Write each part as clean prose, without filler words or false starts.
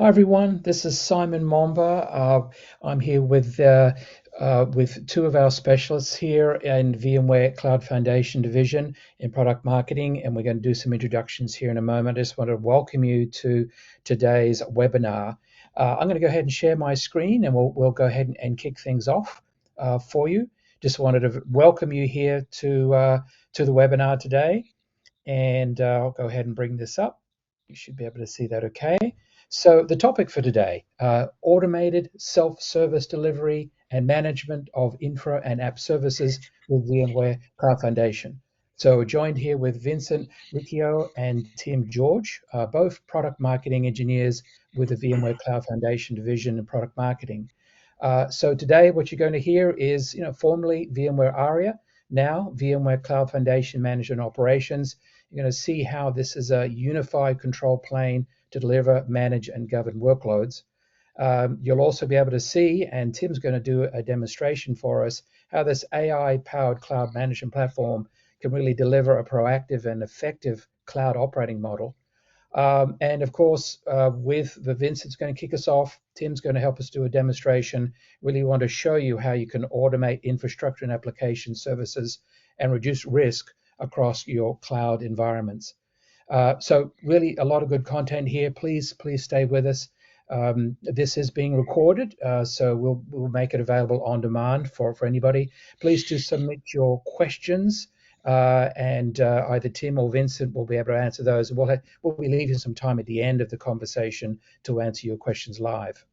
Hi everyone, this is Simon Momba. I'm here with two of our specialists here in VMware Cloud Foundation Division in product marketing, and we're going to do some introductions here in a moment. I just want to welcome you to today's webinar. I'm going to go ahead and share my screen, and we'll go ahead and kick things off for you. Just wanted to welcome you here to the webinar today, and I'll go ahead and bring this up. You should be able to see that okay. So the topic for today, automated self-service delivery and management of infra and app services with VMware Cloud Foundation. So we're joined here with Vincent, Riccio, and Tim George, both product marketing engineers with the VMware Cloud Foundation division in product marketing. So today what you're going to hear is, formerly VMware Aria, now VMware Cloud Foundation Management Operations. You're going to see how this is a unified control plane to deliver, manage, and govern workloads. You'll also be able to see, and Tim's going to do a demonstration for us, how this AI-powered cloud management platform can really deliver a proactive and effective cloud operating model. And of course, with the Vincent's going to kick us off, Tim's going to help us do a demonstration. Really want to show you how you can automate infrastructure and application services and reduce risk across your cloud environments. So really a lot of good content here. Please stay with us. This is being recorded, so we'll make it available on demand for anybody. Please do submit your questions, and either Tim or Vincent will be able to answer those. We'll be leaving some time at the end of the conversation to answer your questions live.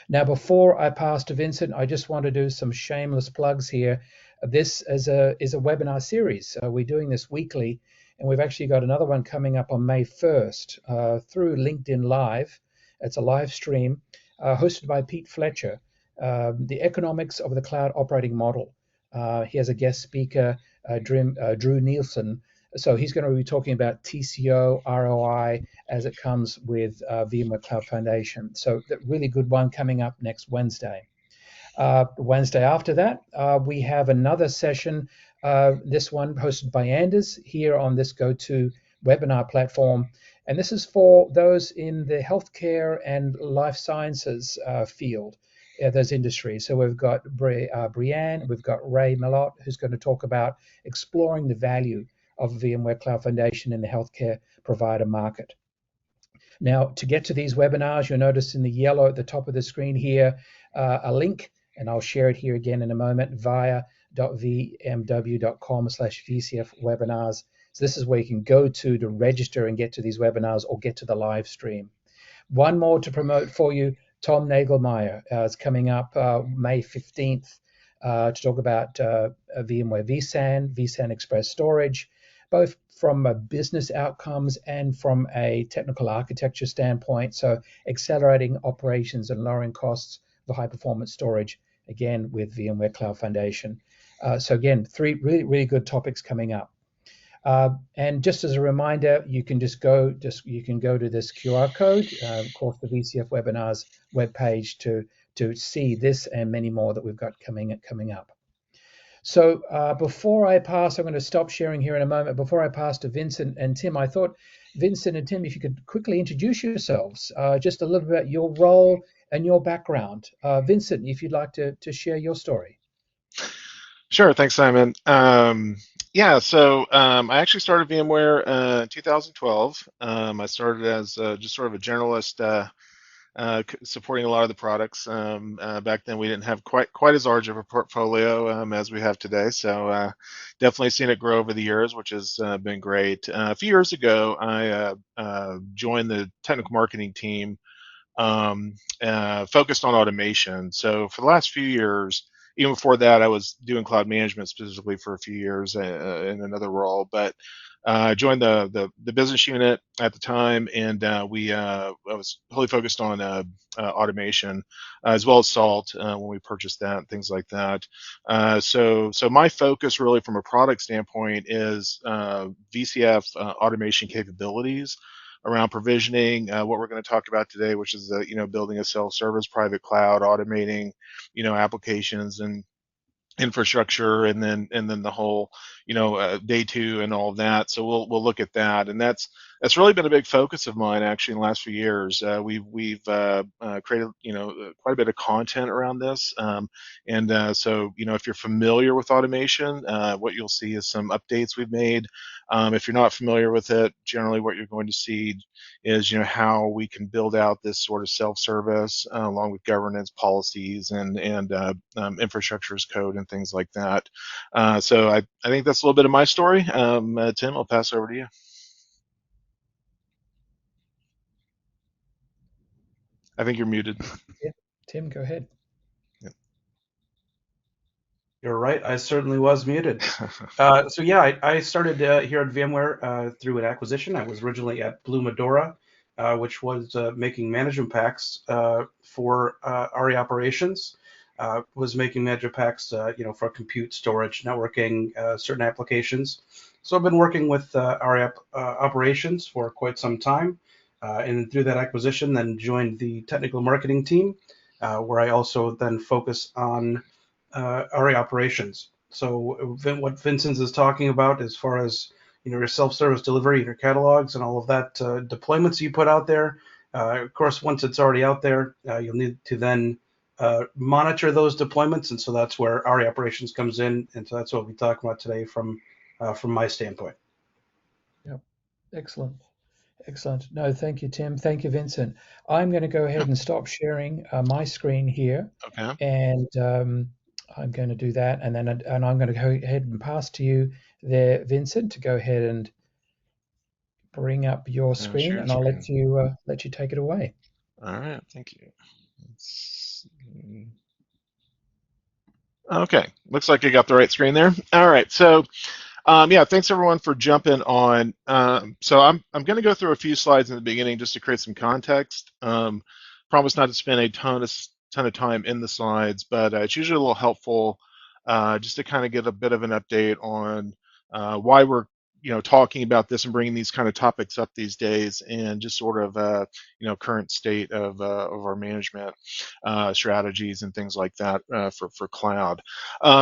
Now, before I pass to Vincent, I just want to do some shameless plugs here. This is a webinar series. We're doing this weekly, and we've actually got another one coming up on May 1st through LinkedIn Live. It's a live stream hosted by Pete Fletcher, the economics of the cloud operating model. He has a guest speaker, Drew Nielsen. So he's going to be talking about TCO, ROI, as it comes with VMware Cloud Foundation. So a really good one coming up next Wednesday. Wednesday after that, we have another session, this one hosted by Anders here on this GoTo webinar platform. And this is for those in the healthcare and life sciences field, those industries. So we've got Brianne, we've got Ray Malott, who's going to talk about exploring the value of VMware Cloud Foundation in the healthcare provider market. Now, to get to these webinars, you'll notice in the yellow at the top of the screen here, a link, and I'll share it here again in a moment, via.vmw.com/VCF webinars. So this is where you can go to register and get to these webinars or get to the live stream. One more to promote for you, Tom Nagelmeyer is coming up May 15th to talk about VMware vSAN Express Storage, both from a business outcomes and from a technical architecture standpoint. So accelerating operations and lowering costs for high performance storage, again, with VMware Cloud Foundation. So again, three really good topics coming up. And just as a reminder, you can go to this QR code, of course, the VCF webinars webpage to see this and many more that we've got coming up. So before I pass, I'm going to stop sharing here in a moment. Before I pass to Vincent and Tim, I thought, Vincent and Tim, if you could quickly introduce yourselves, just a little bit about your role and your background. Vincent, if you'd like to share your story. Sure, thanks, Simon. I actually started VMware in 2012. I started as just sort of a generalist, supporting a lot of the products. Back then, we didn't have quite as large of a portfolio as we have today. So definitely seen it grow over the years, which has been great. A few years ago, I joined the technical marketing team focused on automation. So for the last few years, even before that, I was doing cloud management specifically for a few years in another role. But I joined the business unit at the time, and I was wholly focused on automation as well as Salt when we purchased that, things like that. So my focus really from a product standpoint is VCF automation capabilities around provisioning, what we're going to talk about today, which is building a self-service private cloud, automating applications and infrastructure, and then the whole day two and all of that. So we'll look at that, and that's really been a big focus of mine actually in the last few years. We've created quite a bit of content around this, and so if you're familiar with automation, what you'll see is some updates we've made. If you're not familiar with it, generally what you're going to see is how we can build out this sort of self-service along with governance policies and infrastructure as code and things like that. So I think that's a little bit of my story. Tim, I'll pass over to you. I think you're muted. Yeah, Tim, go ahead. You're right. I certainly was muted. So yeah, I started here at VMware through an acquisition. I was originally at Blue Medora, which was making management packs for Aria operations. Was making management packs, for compute, storage, networking, certain applications. So I've been working with Aria operations for quite some time, and through that acquisition, then joined the technical marketing team, where I also then focus on Aria operations. So what Vincent is talking about as far as your self-service delivery, your catalogs, and all of that deployments you put out there. Of course, once it's already out there, you'll need to then monitor those deployments, and so that's where Aria operations comes in, and so that's what we'll be talking about today from my standpoint. Yep. Excellent. Excellent. No, thank you, Tim. Thank you, Vincent. I'm going to go ahead and stop sharing my screen here, Okay. and I'm going to do that, and I'm going to go ahead and pass to you there, Vincent, to go ahead and bring up your screen, Shared and I'll screen. let you take it away. All right. Thank you. Okay. Looks like I got the right screen there. All right. So yeah, thanks everyone for jumping on. So I'm going to go through a few slides in the beginning just to create some context. Promise not to spend a ton of time in the slides, but it's usually a little helpful just to kind of get a bit of an update on why we're talking about this and bringing these kind of topics up these days, and just sort of current state of our management strategies and things like that for cloud.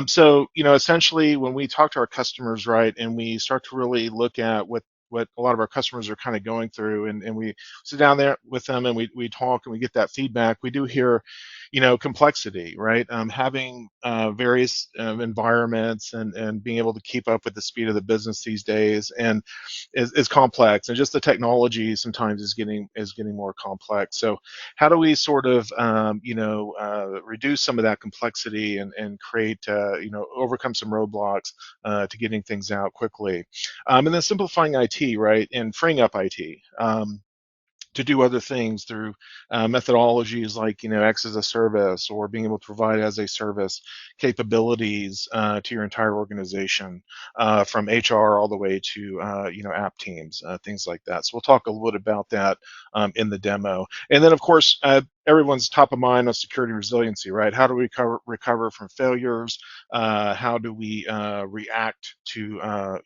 So essentially, when we talk to our customers, right, and we start to really look at what a lot of our customers are kind of going through, and we sit down there with them and we talk and we get that feedback, we do hear complexity, right? Having various environments and being able to keep up with the speed of the business these days and is complex, and just the technology sometimes is getting more complex. So how do we sort of reduce some of that complexity and create overcome some roadblocks to getting things out quickly, and then simplifying IT, right, and freeing up IT to do other things through methodologies like X as a service, or being able to provide as a service capabilities to your entire organization, from HR all the way to app teams, things like that. So we'll talk a little bit about that in the demo, and then of course everyone's top of mind on security resiliency, right? How do we recover from failures? How do we react to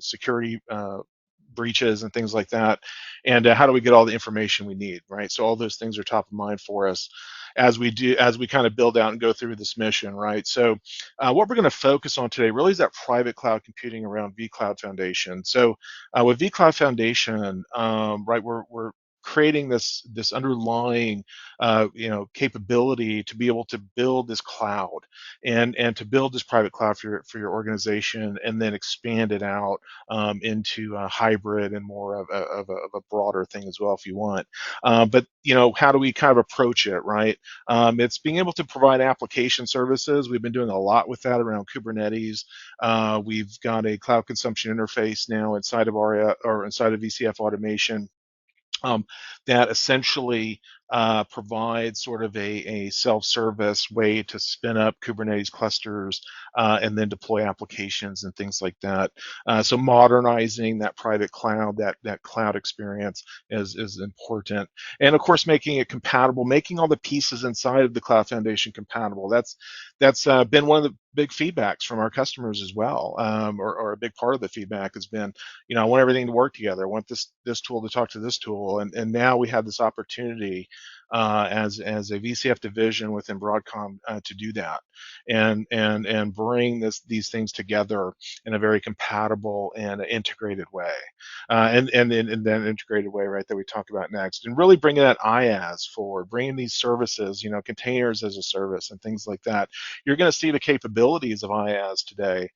security breaches and things like that, and how do we get all the information we need, right? So all those things are top of mind for us as we kind of build out and go through this mission, right? So what we're going to focus on today really is that private cloud computing around vCloud Foundation. So with vCloud Foundation, right, we're creating this underlying capability to be able to build this cloud and to build this private cloud for your organization, and then expand it out into a hybrid and more of a broader thing as well if you want. But how do we kind of approach it, right? It's being able to provide application services. We've been doing a lot with that around Kubernetes. We've got a cloud consumption interface now inside of Aria, or inside of VCF automation, that essentially provides sort of a self-service way to spin up Kubernetes clusters and then deploy applications and things like that. So modernizing that private cloud, that cloud experience is important. And of course, making it compatible, making all the pieces inside of the Cloud Foundation compatible. That's been one of the big feedbacks from our customers as well, or a big part of the feedback has been, I want everything to work together. I want this tool to talk to this tool, and now we have this opportunity as a VCF division within Broadcom to do that and bring these things together in a very compatible and integrated way, and in that integrated way, right, that we talk about next, and really bringing that IaaS forward, bringing these services, containers as a service and things like that. You're going to see the capabilities of IaaS today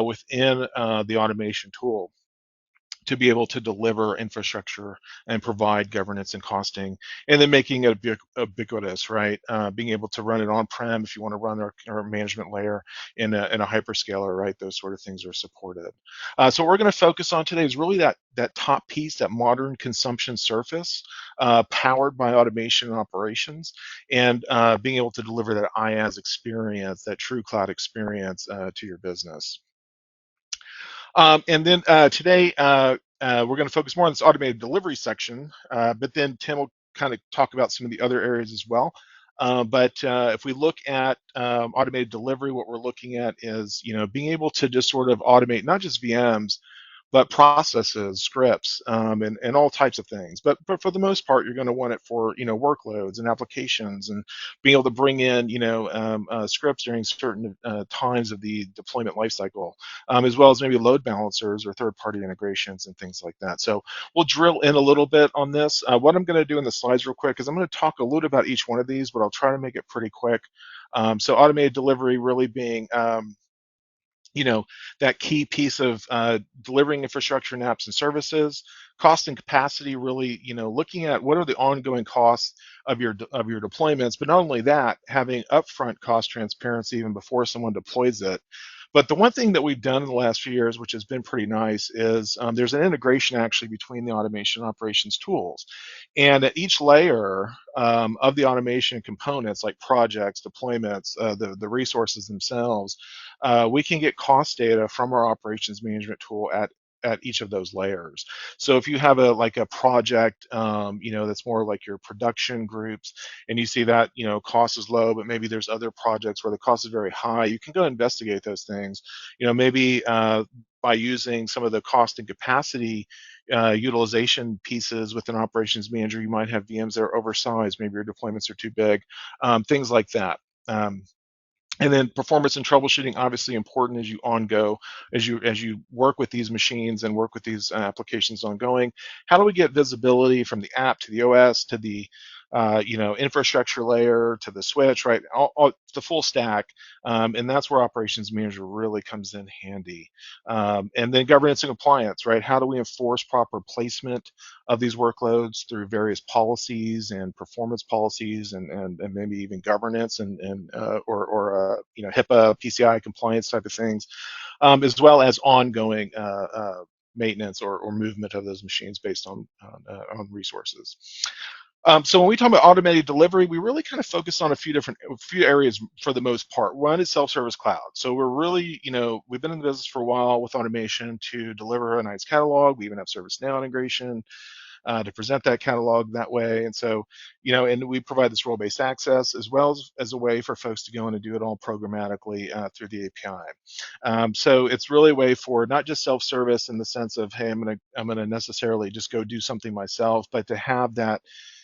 within the automation tool to be able to deliver infrastructure and provide governance and costing, and then making it ubiquitous, right? Being able to run it on-prem if you want to run our management layer in a hyperscaler, right? Those sort of things are supported. So what we're going to focus on today is really that top piece, that modern consumption surface, powered by automation and operations, and being able to deliver that IaaS experience, that true cloud experience to your business. And then today, we're going to focus more on this automated delivery section, but then Tim will kind of talk about some of the other areas as well. But if we look at automated delivery, what we're looking at is, being able to just sort of automate not just VMs, but processes, scripts, and all types of things. But for the most part, you're going to want it for workloads and applications, and being able to bring in scripts during certain times of the deployment lifecycle, as well as maybe load balancers or third-party integrations and things like that. So we'll drill in a little bit on this. What I'm going to do in the slides real quick is I'm going to talk a little about each one of these, but I'll try to make it pretty quick. So automated delivery really being that key piece of delivering infrastructure and apps and services. Cost and capacity, really, looking at what are the ongoing costs of your deployments, but not only that, having upfront cost transparency even before someone deploys it. But the one thing that we've done in the last few years, which has been pretty nice, is there's an integration actually between the automation operations tools. And at each layer of the automation components, like projects, deployments, the resources themselves, we can get cost data from our operations management tool at each of those layers. So if you have a project, that's more like your production groups, and you see that, cost is low, but maybe there's other projects where the cost is very high, you can go investigate those things. Maybe by using some of the cost and capacity utilization pieces with an operations manager, you might have VMs that are oversized, maybe your deployments are too big, things like that. And then performance and troubleshooting, obviously important as you work with these machines and work with these applications ongoing. How do we get visibility from the app to the OS to the infrastructure layer to the switch, right? All the full stack, and that's where operations manager really comes in handy. And then governance and compliance, right? How do we enforce proper placement of these workloads through various policies and performance policies, and maybe even governance or HIPAA, PCI compliance type of things, as well as ongoing maintenance or movement of those machines based on resources. So when we talk about automated delivery, we really kind of focus on a few areas for the most part. One is self-service cloud. So we're really, we've been in the business for a while with automation to deliver a nice catalog. We even have ServiceNow integration to present that catalog that way. And so, and we provide this role-based access as well as a way for folks to go in and do it all programmatically through the API. So it's really a way for not just self-service in the sense of, hey, I'm gonna necessarily just go do something myself, but to have that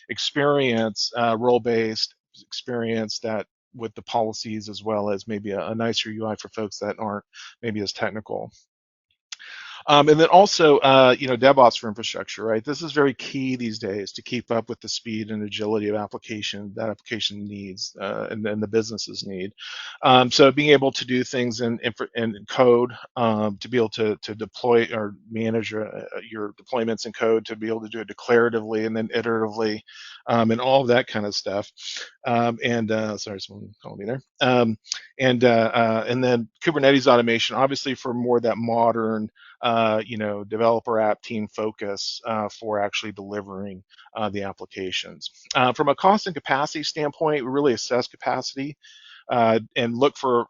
experience, role-based experience that with the policies, as well as maybe a nicer UI for folks that aren't maybe as technical. And then also, DevOps for infrastructure, right? This is very key these days to keep up with the speed and agility of application needs and the businesses need. So being able to do things in code, to be able to deploy or manage your deployments in code, to be able to do it declaratively and then iteratively, and all of that kind of stuff. Sorry, someone called me there. And then Kubernetes automation, obviously for more that modern, developer app team focus for actually delivering the applications. From a cost and capacity standpoint, we really assess capacity and look for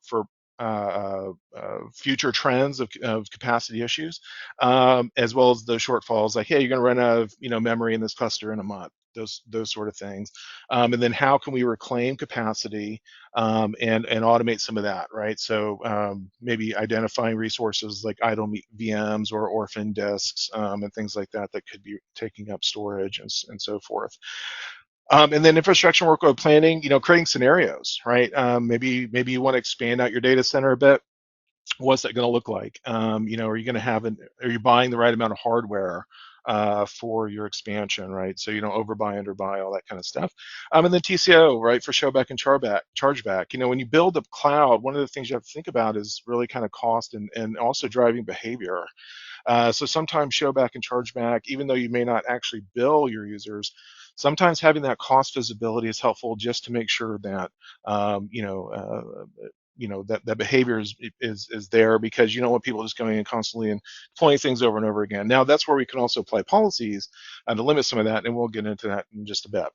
future trends of capacity issues, as well as the shortfalls, like, hey, you're going to run out of memory in this cluster in a month. Those sort of things, and then how can we reclaim capacity and automate some of that, right? So maybe identifying resources like idle VMs or orphan disks and things like that that could be taking up storage and so forth. And then infrastructure workload planning, creating scenarios, right? Maybe you want to expand out your data center a bit. What's that going to look like? Are you going to are you buying the right amount of hardware for your expansion, right? So you don't overbuy, underbuy, all that kind of stuff. And then TCO, right, for showback and chargeback. When you build a cloud, one of the things you have to think about is really kind of cost and also driving behavior. So sometimes showback and chargeback, even though you may not actually bill your users, sometimes having that cost visibility is helpful just to make sure that that behavior is there, because you don't want people just going in constantly and deploying things over and over again. Now that's where we can also apply policies to limit some of that, and we'll get into that in just a bit.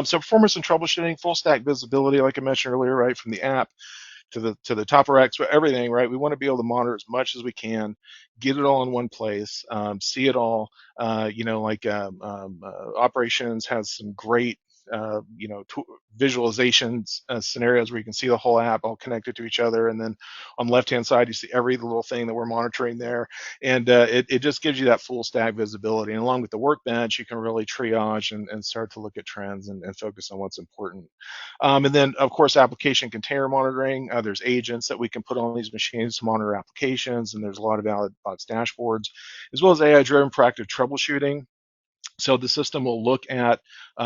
So performance and troubleshooting, full stack visibility, like I mentioned earlier, right, from the app to the top racks, everything, right? We want to be able to monitor as much as we can, get it all in one place, see it all. Operations has some great visualizations, scenarios where you can see the whole app all connected to each other, and then on the left hand side you see every little thing that we're monitoring there, and it just gives you that full stack visibility. And along with the workbench, you can really triage and start to look at trends and focus on what's important. And then, of course, application container monitoring. There's agents that we can put on these machines to monitor applications, and there's a lot of out-of-the-box dashboards, as well as AI-driven proactive troubleshooting. So the system will look at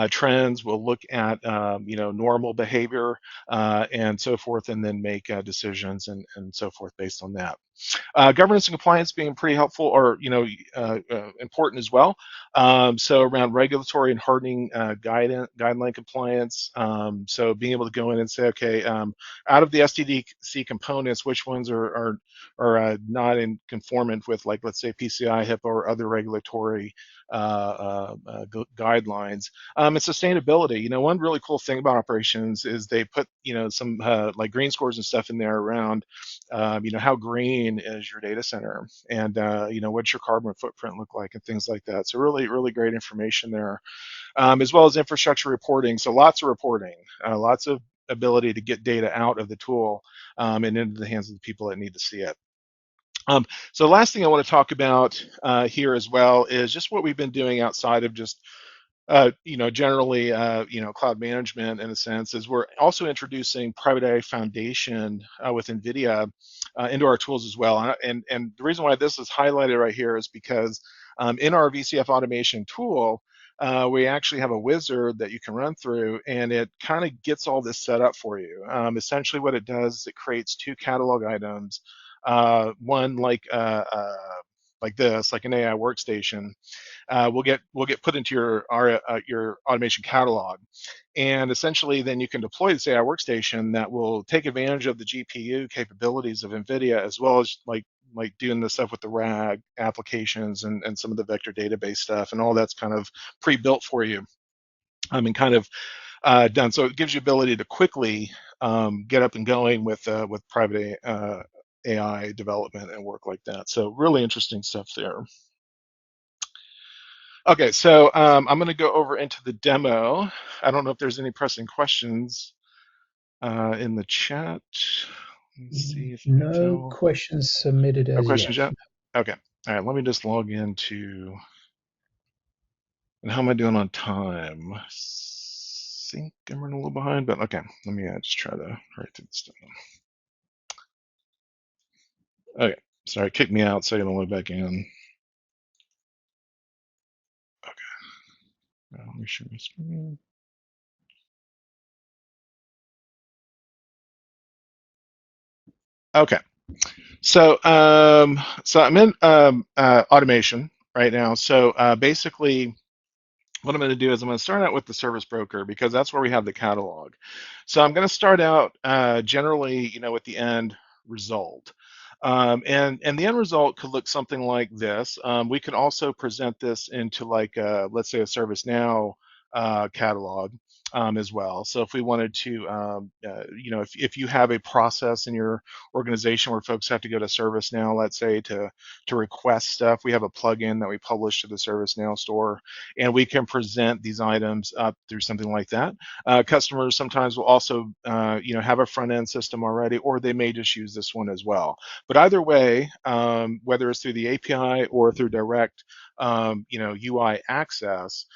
trends, will look at normal behavior and so forth, and then make decisions and so forth based on that. Governance and compliance being pretty helpful, or important as well. So around regulatory and hardening guideline compliance. So being able to go in and say, okay, out of the SDDC components, which ones are not in conformant with, like, let's say PCI, HIPAA, or other regulatory guidelines. And sustainability. One really cool thing about operations is they put some like green scores and stuff in there around how green is your data center, and what's your carbon footprint look like, and things like that. So really great information there, as well as infrastructure reporting. So lots of reporting, lots of ability to get data out of the tool and into the hands of the people that need to see it. So the last thing I want to talk about here as well is just what we've been doing outside of just generally, cloud management, in a sense, is we're also introducing Private AI Foundation with NVIDIA into our tools as well. And the reason why this is highlighted right here is because in our VCF automation tool, we actually have a wizard that you can run through, and it kind of gets all this set up for you. Essentially what it does is it creates two catalog items, one like this, like an AI workstation, will get put into your automation catalog, and essentially then you can deploy this AI workstation that will take advantage of the GPU capabilities of NVIDIA, as well as like doing the stuff with the RAG applications and some of the vector database stuff, and all that's kind of pre-built for you. And kind of done. So it gives you ability to quickly get up and going with private AI development and work like that. So really interesting stuff there. Okay, so I'm going to go over into the demo. I don't know if there's any pressing questions in the chat. Let's see if I can No tell. questions submitted No as questions yet. yet? Okay. All right, let me just log into. And how am I doing on time? I think I'm running a little behind, but okay. Let me just try to write through this stuff. Okay. Sorry, it kicked me out, so I'm going to log back in. Okay. Let me share my screen. Okay. So I'm in automation right now. So basically, what I'm going to do is I'm going to start out with the service broker, because that's where we have the catalog. So I'm going to start out generally, with the end result. And the end result could look something like this. We could also present this into, like, let's say, a ServiceNow catalog. as well. So if we wanted to, if you have a process in your organization where folks have to go to ServiceNow, let's say to request stuff, we have a plugin that we publish to the ServiceNow store, and we can present these items up through something like that. Customers sometimes will also, have a front end system already, or they may just use this one as well. But either way, whether it's through the API or through direct, UI access,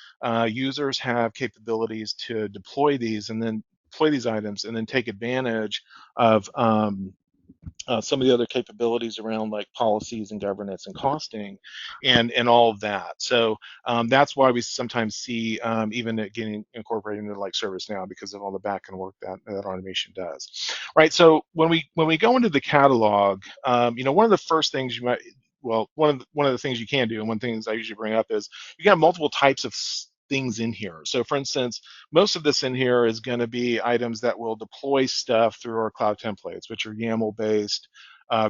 users have capabilities to deploy these items and then take advantage of some of the other capabilities around like policies and governance and costing and all of that. So that's why we sometimes see even it getting incorporated into like ServiceNow because of all the back end work that automation does. Right. So when we go into the catalog, one of the first things you might one of the things you can do, and one thing I usually bring up is you can have multiple types of things in here. So for instance, most of this in here is going to be items that will deploy stuff through our cloud templates, which are YAML based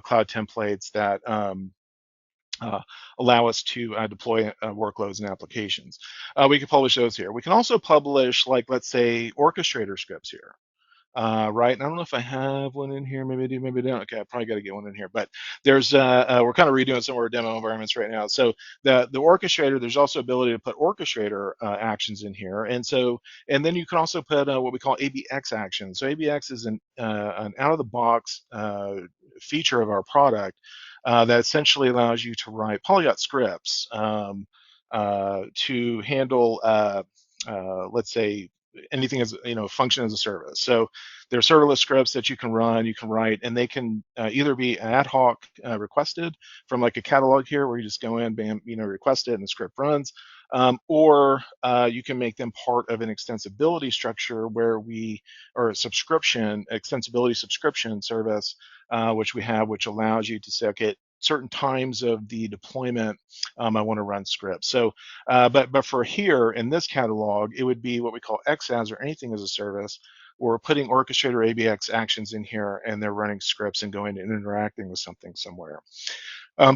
cloud templates that allow us to deploy workloads and applications. We can publish those here. We can also publish, like, let's say, orchestrator scripts here. Right. And I don't know if I have one in here. Maybe I do, maybe I don't. Okay, I probably got to get one in here. But there's we're kind of redoing some of our demo environments right now. So the orchestrator, there's also ability to put orchestrator actions in here, and then you can also put what we call ABX actions. So ABX is an out of the box feature of our product that essentially allows you to write polyglot scripts to handle, let's say, anything as function as a service. So there are serverless scripts that you can run, you can write, and they can either be ad hoc requested from like a catalog here where you just go in, bam, request it and the script runs, or you can make them part of an extensibility structure or a subscription, extensibility subscription service, which we have, which allows you to say, okay, certain times of the deployment, I want to run scripts. So, but for here in this catalog, it would be what we call XaaS or anything as a service. We're putting orchestrator ABX actions in here, and they're running scripts and going and interacting with something somewhere.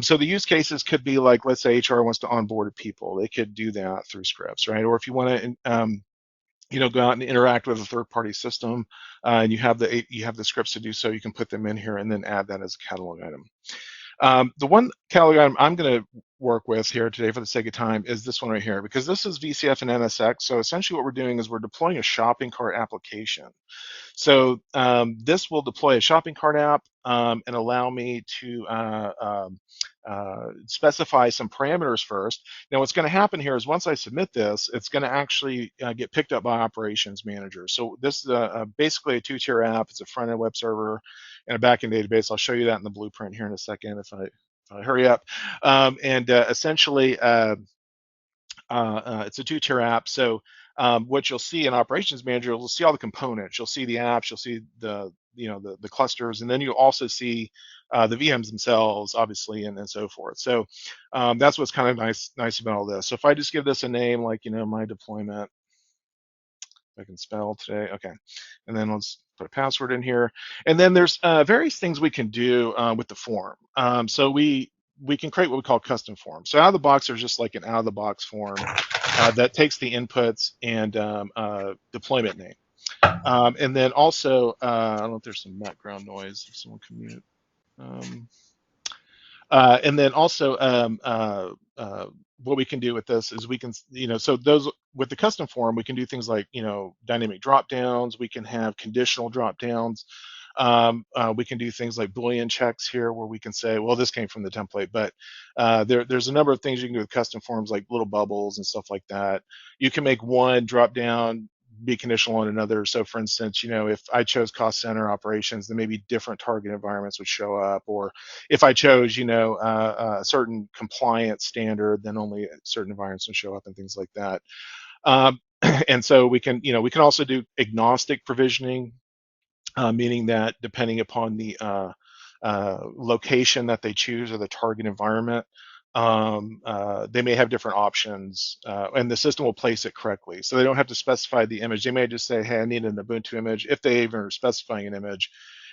So the use cases could be like, let's say HR wants to onboard people. They could do that through scripts, right? Or if you want to go out and interact with a third-party system, and you have the scripts to do so, you can put them in here and then add that as a catalog item. The one catalog item I'm going to work with here today for the sake of time is this one right here, because this is VCF and NSX. So essentially what we're doing is we're deploying a shopping cart application. So this will deploy a shopping cart app and allow me to specify some parameters first. Now what's going to happen here is once I submit this, it's going to actually get picked up by operations manager. So this is basically a two-tier app. It's a front-end web server and a back-end database. I'll show you that in the blueprint here in a second if I hurry up. Essentially, it's a two-tier app. So what you'll see in Operations Manager, you'll see all the components. You'll see the apps, you'll see the clusters, and then you'll also see the VMs themselves, obviously, and so forth. So that's what's kind of nice about all this. So if I just give this a name, like my deployment, if I can spell today, okay, and then let's put a password in here, and then there's various things we can do with the form. So we can create what we call custom forms. So out of the box, there's just like an out of the box form that takes the inputs and deployment name. And then also, I don't know if there's some background noise, if someone can mute. And then also, what we can do with this is we can, so those with the custom form, we can do things like, dynamic drop downs. We can have conditional drop downs. We can do things like Boolean checks here where we can say, well, this came from the template, but there's a number of things you can do with custom forms, like little bubbles and stuff like that. You can make one drop down be conditional on another. So for instance, if I chose cost center operations, then maybe different target environments would show up. Or if I chose, a certain compliance standard, then only certain environments would show up and things like that. And so we can also do agnostic provisioning, meaning that depending upon the location that they choose or the target environment, they may have different options, and the system will place it correctly. So they don't have to specify the image. They may just say, hey, I need an Ubuntu image, if they even are specifying an image,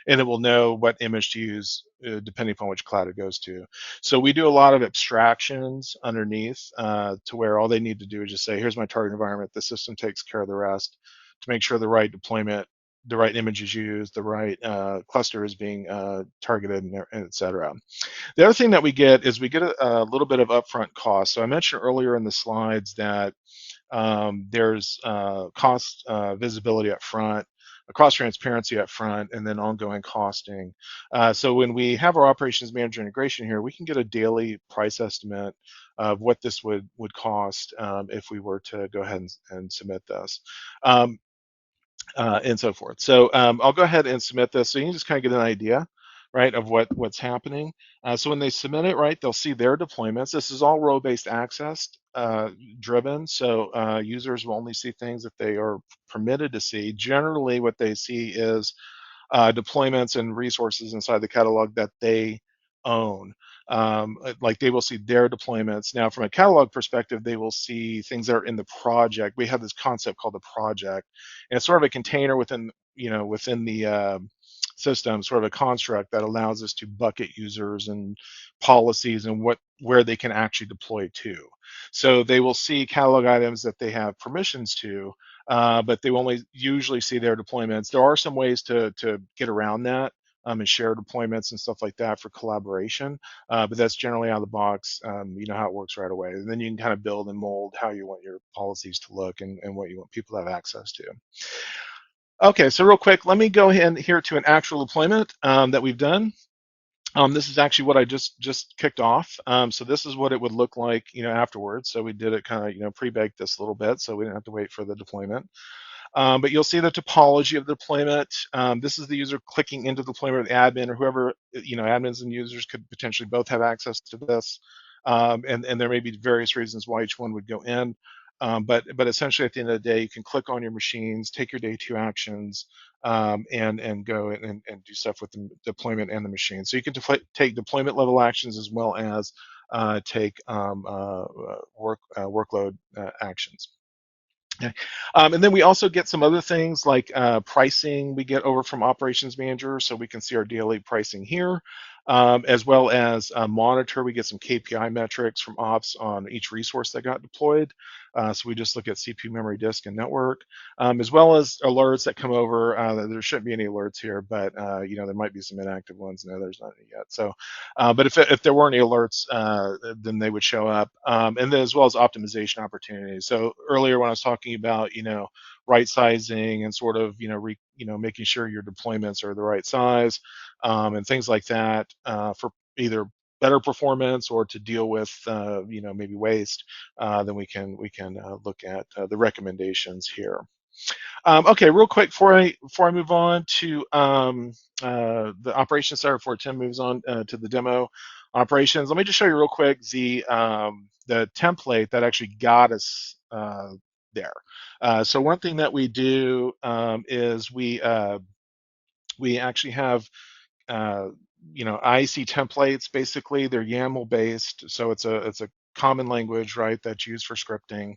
and it will know what image to use depending upon which cloud it goes to. So we do a lot of abstractions underneath to where all they need to do is just say, here's my target environment. The system takes care of the rest. to make sure the right deployment, the right image is used, the right cluster is being targeted, and et cetera. The other thing that we get is we get a little bit of upfront cost. So I mentioned earlier in the slides that there's cost visibility up front, cost transparency up front, and then ongoing costing. So when we have our operations manager integration here, we can get a daily price estimate of what this would cost if we were to go ahead and submit this. And so forth. So I'll go ahead and submit this so you can just kind of get an idea, right, of what's happening. So when they submit it, right, they'll see their deployments. This is all role-based access driven, so users will only see things that they are permitted to see. Generally, what they see is deployments and resources inside the catalog that they own. Like they will see their deployments. Now, from a catalog perspective, they will see things that are in the project. We have this concept called the project, and it's sort of a container within, within the system, sort of a construct that allows us to bucket users and policies and where they can actually deploy to. So they will see catalog items that they have permissions to, but they only usually see their deployments. There are some ways to get around that and share deployments and stuff like that for collaboration, but that's generally out of the box. You know how it works right away. And then you can kind of build and mold how you want your policies to look and what you want people to have access to. Okay, so real quick, let me go ahead here to an actual deployment that we've done. This is actually what I just kicked off. So this is what it would look like, afterwards. So we did it kind of, pre-baked this a little bit, so we didn't have to wait for the deployment. But you'll see the topology of the deployment. This is the user clicking into the deployment with the admin, or whoever, admins and users could potentially both have access to this. And there may be various reasons why each one would go in. But essentially, at the end of the day, you can click on your machines, take your day two actions, and go and do stuff with the deployment and the machine. So you can take deployment level actions as well as take workload actions. Okay. And then we also get some other things like pricing we get over from operations manager, so we can see our daily pricing here, as well as monitor. We get some KPI metrics from ops on each resource that got deployed. So we just look at CPU, memory, disk, and network, as well as alerts that come over. There shouldn't be any alerts here, but there might be some inactive ones. No, there's not yet. So, but if there were any alerts, then they would show up, and then as well as optimization opportunities. So earlier when I was talking about right sizing and sort of making sure your deployments are the right size, and things like that, for either better performance or to deal with maybe waste, then we can look at the recommendations here. Okay, real quick before I move on to the operations side, before Tim moves on to the demo operations, let me just show you real quick the template that actually got us there. So one thing that we do is we actually have IEC templates. Basically, they're YAML based, so it's a common language, right, that's used for scripting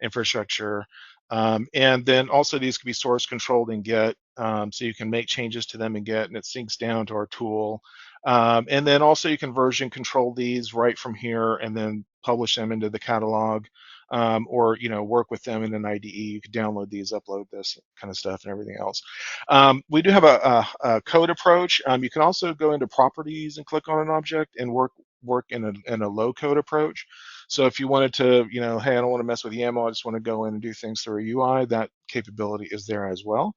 infrastructure. And then also these can be source controlled in Git, so you can make changes to them in Git, and it syncs down to our tool. And then also you can version control these right from here, and then publish them into the catalog, or work with them in an IDE. You could download these, upload this kind of stuff, and everything else. We do have a code approach. You can also go into properties and click on an object and work in a low code approach. So if you wanted to, hey, I don't want to mess with YAML, I just want to go in and do things through a UI, that capability is there as well.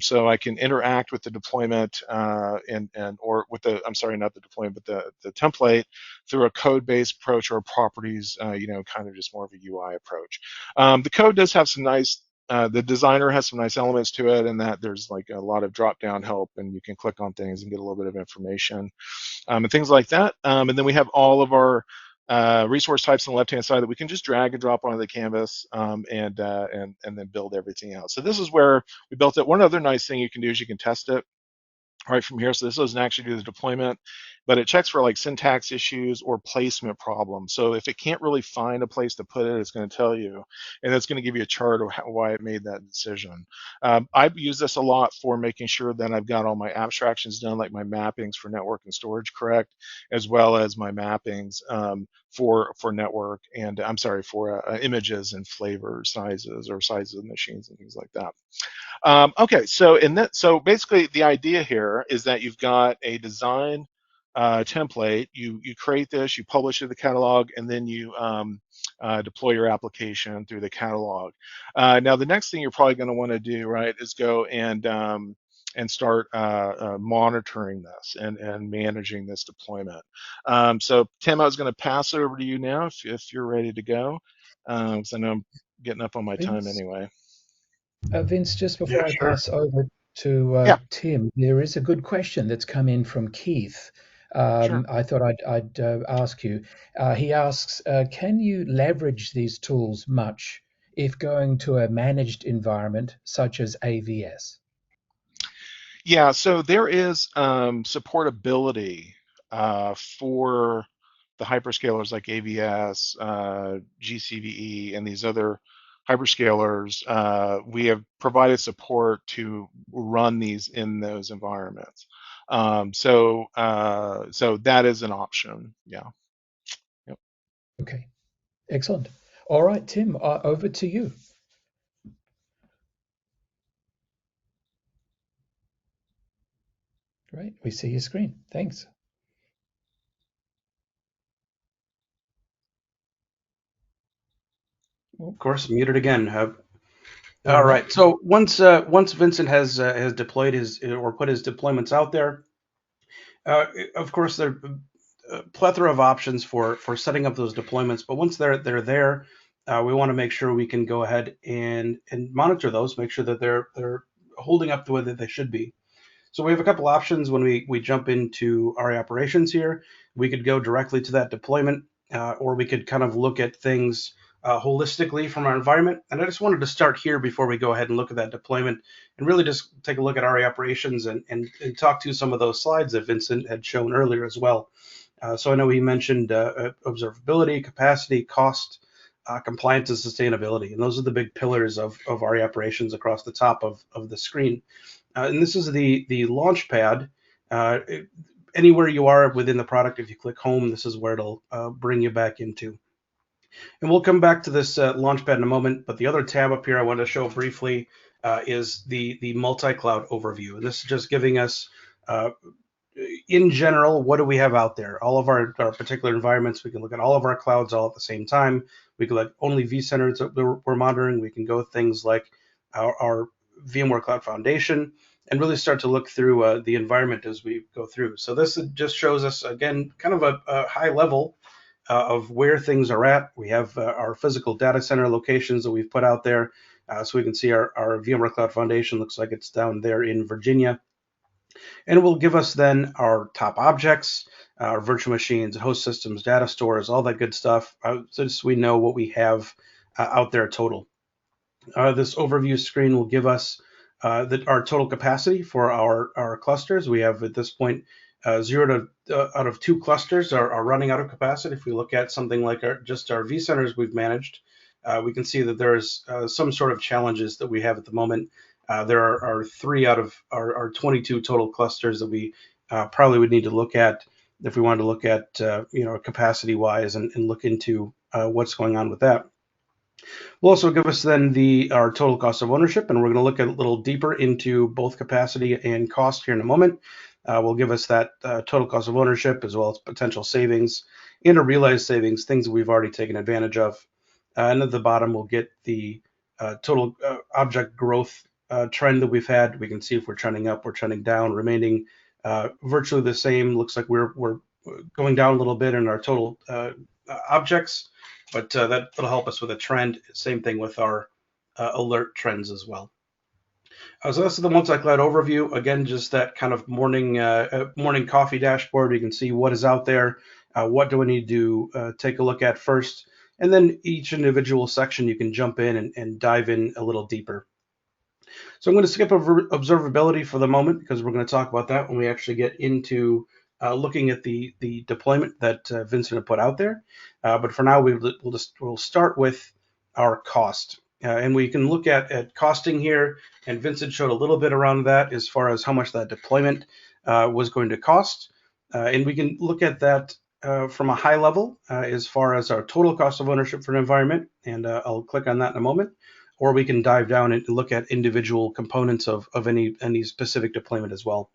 So I can interact with the deployment or with the, I'm sorry, not the deployment, but the template through a code-based approach, or properties, kind of just more of a UI approach. The code does have some nice, the designer has some nice elements to it, and that there's like a lot of drop-down help, and you can click on things and get a little bit of information, and things like that. And then we have all of our resource types on the left-hand side that we can just drag and drop onto the canvas, and then build everything out. So this is where we built it. One other nice thing you can do is you can test it right from here. So this doesn't actually do the deployment, but it checks for like syntax issues or placement problems. So if it can't really find a place to put it, it's going to tell you, and it's going to give you a chart of why it made that decision. I've used this a lot for making sure that I've got all my abstractions done, like my mappings for network and storage correct, as well as my mappings for network and I'm sorry for images and flavor sizes or sizes of machines and things like that. Okay, so basically the idea here is that you've got a design template. You create this, you publish it in the catalog, and then you deploy your application through the catalog. Now the next thing you're probably going to want to do, right, is go and start monitoring this and managing this deployment. So Tim, I was going to pass it over to you now if you're ready to go, because I know I'm getting up on my time Vince, anyway. Vince, just Yeah, before I sure. pass over to Yeah, Tim, there is a good question that's come in from Keith. sure. I thought I'd ask you. He asks, can you leverage these tools much if going to a managed environment such as AVS? Yeah, so there is supportability for the hyperscalers like AVS, GCVE, and these other hyperscalers. We have provided support to run these in those environments. So that is an option. Yeah. Yep. Okay, excellent. All right, Tim, over to you. Great, we see your screen. Thanks. Well, Of course, muted again. all All right. right. So once Vincent has deployed his or put his deployments out there, uh, of course there are a plethora of options for setting up those deployments. But once they're there, we want to make sure we can go ahead and monitor those, make sure that they're holding up the way that they should be. So we have a couple options when we jump into Aria operations here. We could go directly to that deployment, or we could kind of look at things holistically from our environment. And I just wanted to start here before we go ahead and look at that deployment and really just take a look at Aria operations and talk to some of those slides that Vincent had shown earlier as well. So I know he mentioned observability, capacity, cost, compliance, and sustainability. And those are the big pillars of Aria operations across the top of the screen. And this is the launch pad. Uh, Anywhere you are within the product, if you click home, this is where it'll bring you back into. And we'll come back to this launch pad in a moment, but the other tab up here I want to show briefly is the multi-cloud overview. And this is just giving us uh, in general, what do we have out there? All of our particular environments, we can look at all of our clouds all at the same time. We can look only vCenters that we're monitoring. We can go things like our VMware Cloud Foundation and really start to look through the environment as we go through. So this just shows us, again, kind of a high level of where things are at. We have our physical data center locations that we've put out there. So we can see our VMware Cloud Foundation looks like it's down there in Virginia. And it will give us then our top objects, our virtual machines, host systems, data stores, all that good stuff, so just we know what we have out there total. This overview screen will give us our total capacity for our clusters. We have at this point 0 to out of 2 clusters are running out of capacity. If we look at something like just our vCenters we've managed, we can see that there's some sort of challenges that we have at the moment. There are 3 out of our 22 total clusters that we probably would need to look at if we wanted to look at capacity wise and look into what's going on with that. Will also give us then our total cost of ownership, and we're going to look a little deeper into both capacity and cost here in a moment. Will give us that total cost of ownership as well as potential savings and a realized savings, things that we've already taken advantage of. And at the bottom, we'll get the total object growth trend that we've had. We can see if we're trending up, we're trending down, remaining virtually the same. Looks like we're going down a little bit in our total objects, but that'll help us with a trend. Same thing with our alert trends as well. So this is the multi-cloud overview. Again, just that kind of morning coffee dashboard. You can see what is out there. What do we need to take a look at first? And then each individual section you can jump in and dive in a little deeper. So I'm going to skip over observability for the moment because we're going to talk about that when we actually get into looking at the deployment that Vincent had put out there. But for now, we'll start with our cost. And we can look at costing here, and Vincent showed a little bit around that as far as how much that deployment was going to cost. And we can look at that from a high level as far as our total cost of ownership for an environment, and I'll click on that in a moment. Or we can dive down and look at individual components of any specific deployment as well.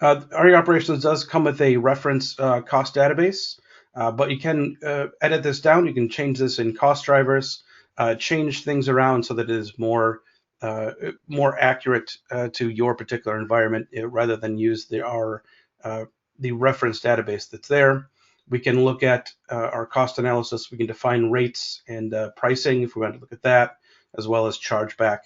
Aria Operations does come with a reference cost database, but you can edit this down. You can change this in cost drivers, change things around so that it is more accurate to your particular environment rather than use the reference database that's there. We can look at our cost analysis. We can define rates and pricing if we want to look at that, as well as chargeback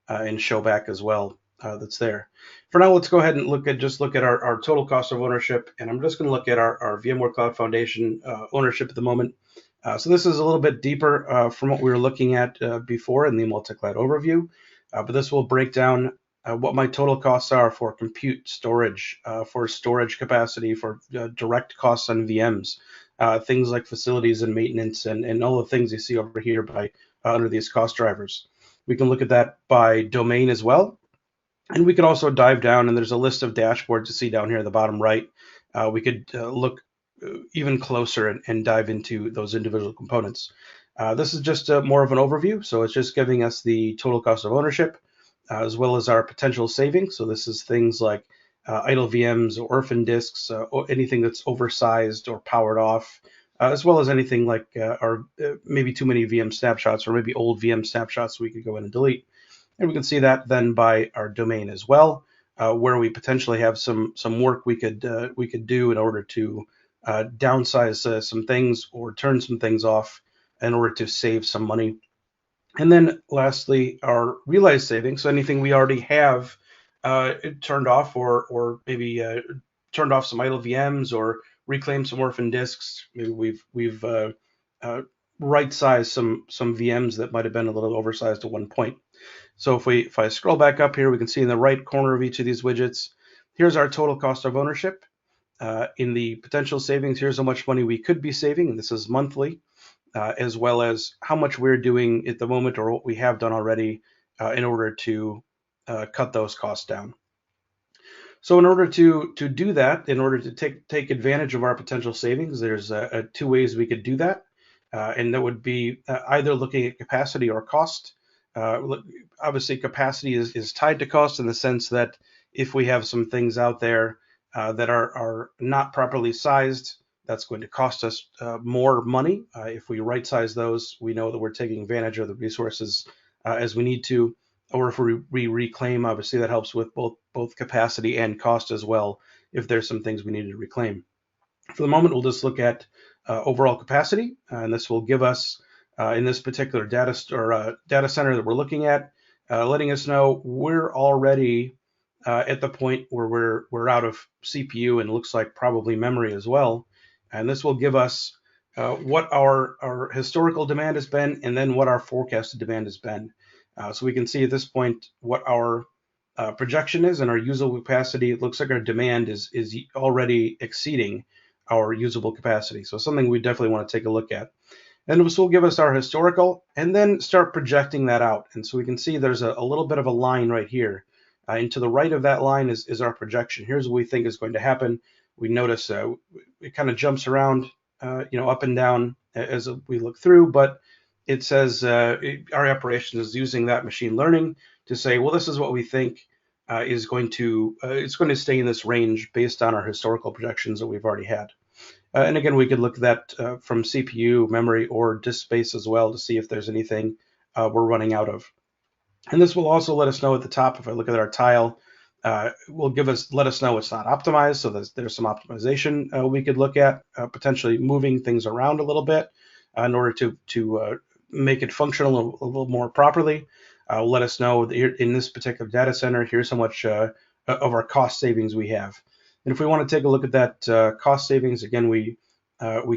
and showback as well. That's there. For now, let's go ahead and look at our total cost of ownership, and I'm just going to look at our VMware Cloud Foundation ownership at the moment. So this is a little bit deeper from what we were looking at before in the multi-cloud overview, but this will break down what my total costs are for compute storage, for storage capacity, for direct costs on VMs, things like facilities and maintenance, and all the things you see over here by under these cost drivers. We can look at that by domain as well. And we could also dive down, and there's a list of dashboards to see down here at the bottom right. We could look even closer and dive into those individual components. This is just more of an overview, so it's just giving us the total cost of ownership, as well as our potential savings. So this is things like idle VMs or orphan disks, or anything that's oversized or powered off, as well as anything like our maybe too many VM snapshots or maybe old VM snapshots we could go in and delete. And we can see that then by our domain as well, where we potentially have some work we could do in order to downsize some things or turn some things off in order to save some money. And then lastly, our realized savings. So anything we already have turned off, or maybe turned off some idle VMs or reclaimed some orphan disks. Maybe we've right-sized some VMs that might have been a little oversized at one point. So if I scroll back up here, we can see in the right corner of each of these widgets, here's our total cost of ownership. In the potential savings, here's how much money we could be saving, and this is monthly, as well as how much we're doing at the moment or what we have done already in order to cut those costs down. So in order to do that, in order to take advantage of our potential savings, there's two ways we could do that, and that would be either looking at capacity or cost. Obviously, capacity is tied to cost in the sense that if we have some things out there that are not properly sized, that's going to cost us more money. If we right size those, we know that we're taking advantage of the resources as we need to. Or if we reclaim, obviously that helps with both capacity and cost as well, if there's some things we need to reclaim. For the moment, we'll just look at overall capacity, and this will give us in this particular data center that we're looking at, letting us know we're already at the point where we're out of CPU and looks like probably memory as well. And this will give us what our historical demand has been, and then what our forecasted demand has been. So we can see at this point what our projection is and our usable capacity. It looks like our demand is already exceeding our usable capacity. So something we definitely want to take a look at. And this will give us our historical and then start projecting that out. And so we can see there's a little bit of a line right here. And to the right of that line is our projection. Here's what we think is going to happen. We notice it kind of jumps around, up and down as we look through, but it says our operation is using that machine learning to say, well, this is what we think is going to stay in this range based on our historical projections that we've already had. And again, we could look at that from CPU, memory, or disk space as well to see if there's anything we're running out of. And this will also let us know at the top, if I look at our tile, will let us know it's not optimized. So there's some optimization we could look at, potentially moving things around a little bit in order to make it functional a little more properly. Let us know that in this particular data center, here's how much of our cost savings we have. And if we want to take a look at that cost savings, again, we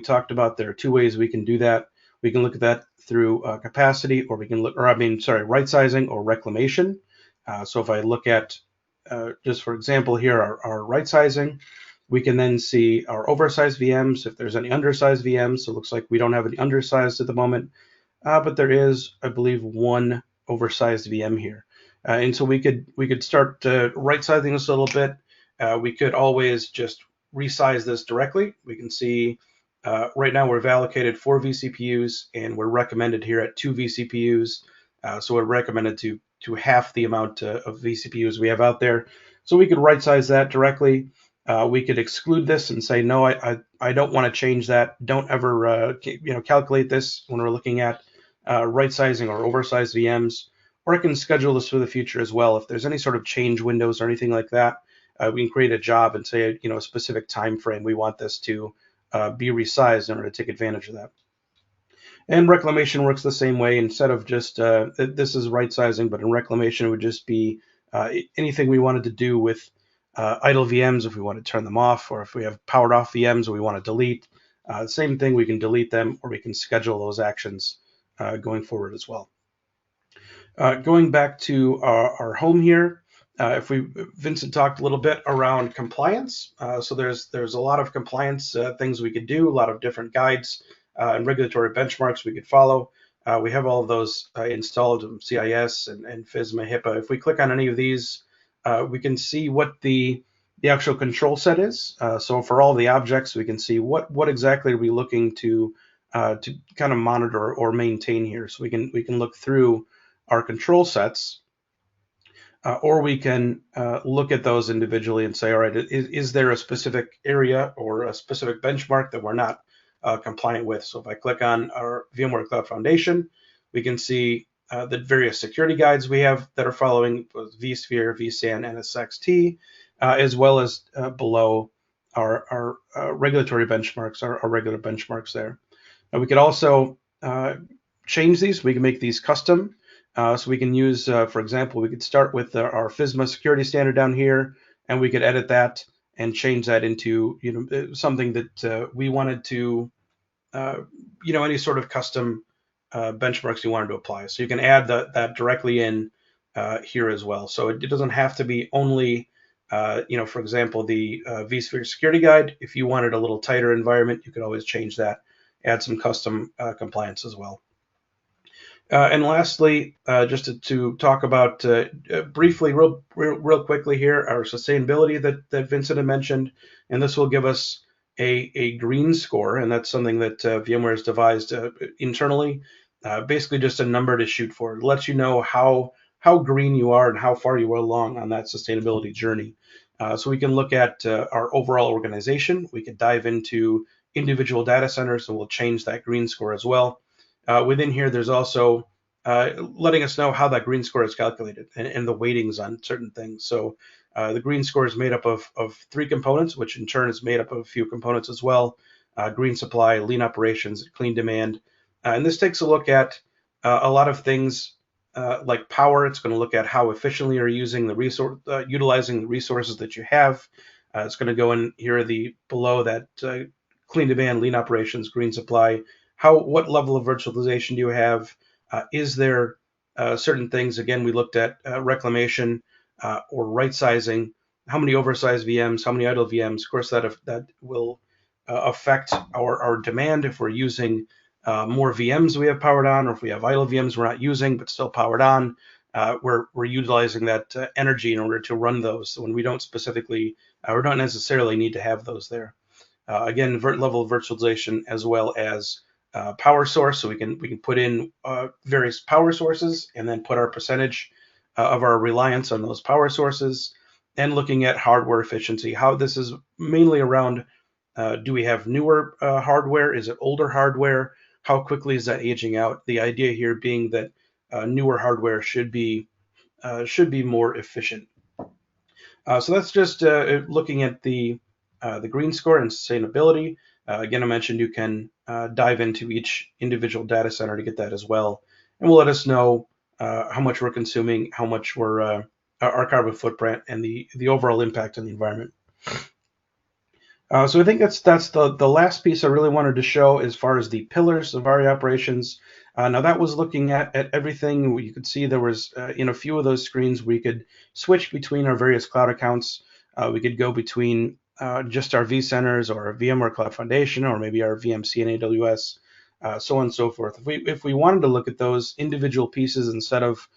talked about there are two ways we can do that. We can look at that through capacity, or we can look, right sizing or reclamation. So if I look at, just for example here, our right sizing, we can then see our oversized VMs, if there's any undersized VMs. So it looks like we don't have any undersized at the moment, but there is, I believe, one oversized VM here. And so we could start right sizing this a little bit. We could always just resize this directly. We can see right now we've allocated 4 vCPUs and we're recommended here at 2 vCPUs. So we're recommended to half the amount of vCPUs we have out there. So we could right size that directly. We could exclude this and say, no, I don't want to change that. Don't ever calculate this when we're looking at right sizing or oversized VMs. Or I can schedule this for the future as well. If there's any sort of change windows or anything like that, we can create a job and say, a specific time frame we want this to be resized in order to take advantage of that. And reclamation works the same way. Instead of just this is right sizing, but in reclamation it would just be anything we wanted to do with idle VMs, if we want to turn them off, or if we have powered off VMs we want to delete. Same thing, we can delete them, or we can schedule those actions going forward as well. Going back to our home here, Vincent talked a little bit around compliance. So there's a lot of compliance things we could do, a lot of different guides and regulatory benchmarks we could follow. We have all of those installed, CIS and FISMA, HIPAA. If we click on any of these, we can see what the actual control set is. So for all the objects, we can see what exactly are we looking to kind of monitor or maintain here. So we can look through our control sets, or we can look at those individually and say, all right, is there a specific area or a specific benchmark that we're not compliant with? So if I click on our VMware Cloud Foundation, we can see the various security guides we have that are following vSphere, vSAN, NSXT, as well as below our regulatory benchmarks, our regular benchmarks there. We could also change these. We can make these custom. So we can use, for example, we could start with our FISMA security standard down here, and we could edit that and change that into something that we wanted to, any sort of custom benchmarks you wanted to apply. So you can add that directly in here as well. So it doesn't have to be only, for example, the vSphere security guide. If you wanted a little tighter environment, you could always change that, add some custom compliance as well. And lastly, just to talk about briefly, real quickly here, our sustainability that Vincent had mentioned, and this will give us a green score, and that's something that VMware has devised internally, basically just a number to shoot for. It lets you know how green you are and how far you are along on that sustainability journey. So we can look at our overall organization. We could dive into individual data centers, and we'll change that green score as well. Within here, there's also letting us know how that green score is calculated and the weightings on certain things. So the green score is made up of 3 components, which in turn is made up of a few components as well: green supply, lean operations, clean demand. And this takes a look at a lot of things like power. It's going to look at how efficiently you're using the resource, utilizing the resources that you have. It's going to go in here below that clean demand, lean operations, green supply. What level of virtualization do you have? Is there certain things? Again, we looked at reclamation or right sizing. How many oversized VMs? How many idle VMs? Of course, that will affect our demand if we're using more VMs we have powered on, or if we have idle VMs we're not using but still powered on. We're utilizing that energy in order to run those when we don't specifically or don't necessarily need to have those there. Again, level of virtualization as well as power source, so we can put in various power sources and then put our percentage of our reliance on those power sources, and looking at hardware efficiency. How this is mainly around, do we have newer hardware? Is it older hardware? How quickly is that aging out? The idea here being that newer hardware should be more efficient. So that's just looking at the green score and sustainability. Again, I mentioned you can dive into each individual data center to get that as well, and will let us know how much we're consuming, how much we're our carbon footprint, and the overall impact on the environment. So I think that's the last piece I really wanted to show as far as the pillars of Aria operations. Now that was looking at everything. You could see there was in a few of those screens we could switch between our various cloud accounts. We could go between just our vCenters or our VMware Cloud Foundation, or maybe our VMC and AWS, so on and so forth. If we wanted to look at those individual pieces instead of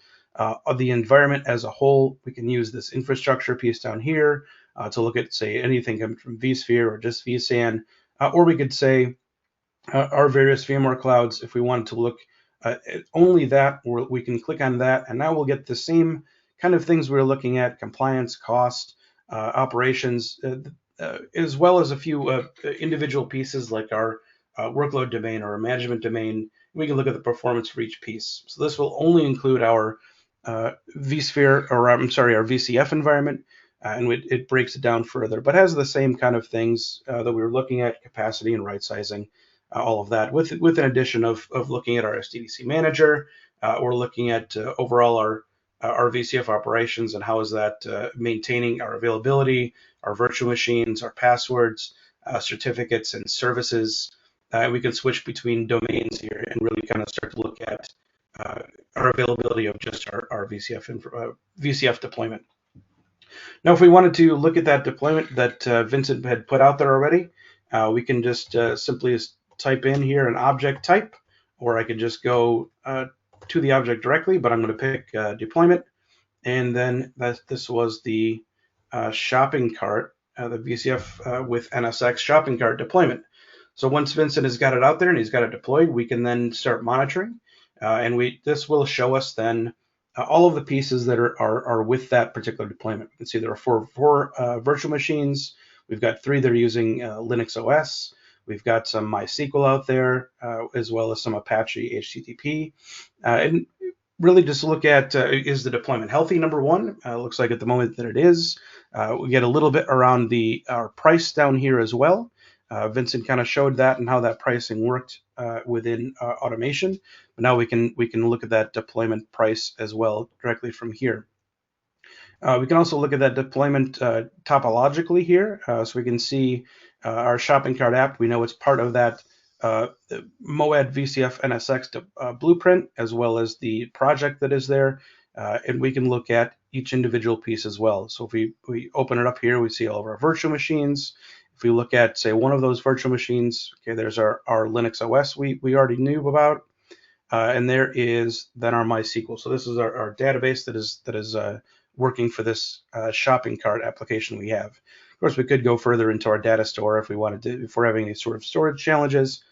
the environment as a whole, we can use this infrastructure piece down here. to look at, say, anything coming from vSphere or just vSAN, or we could say our various VMware clouds. If we wanted to look at only that, we can click on that, and now we'll get the same kind of things we were looking at: compliance, cost, operations, as well as a few individual pieces like our workload domain or a management domain. We can look at the performance for each piece. So this will only include our vSphere, or I'm sorry, our VCF environment, and it breaks it down further, but has the same kind of things that we were looking at: capacity and right sizing, all of that, with an addition of looking at our SDDC manager. We're looking at overall our VCF operations and how is that maintaining our availability, our virtual machines, our passwords, certificates, and services. We can switch between domains here and really kind of start to look at our availability of just our VCF deployment. Now, if we wanted to look at that deployment that Vincent had put out there already, we can just simply type in here an object type, or I could just go to the object directly, but I'm going to pick deployment. And then this was the shopping cart, the VCF with NSX shopping cart deployment. So once Vincent has got it out there and he's got it deployed, we can then start monitoring. And this will show us then all of the pieces that are with that particular deployment. You can see there are four virtual machines. We've got 3 that are using Linux OS. We've got some MySQL out there, as well as some Apache HTTP. And really just look at, is the deployment healthy, number one? Looks like at the moment that it is. We get a little bit around our price down here as well. Vincent kind of showed that and how that pricing worked within automation. But now we can look at that deployment price as well directly from here. We can also look at that deployment topologically here, so we can see our shopping cart app. We know it's part of that MOAD VCF NSX blueprint, as well as the project that is there, and we can look at each individual piece as well. So if we open it up here, we see all of our virtual machines. If we look at, say, one of those virtual machines, okay, there's our Linux OS we already knew about, and there is then our MySQL. So this is our database that is working for this shopping cart application we have. Of course, we could go further into our data store if we wanted to. If we're having any sort of storage challenges,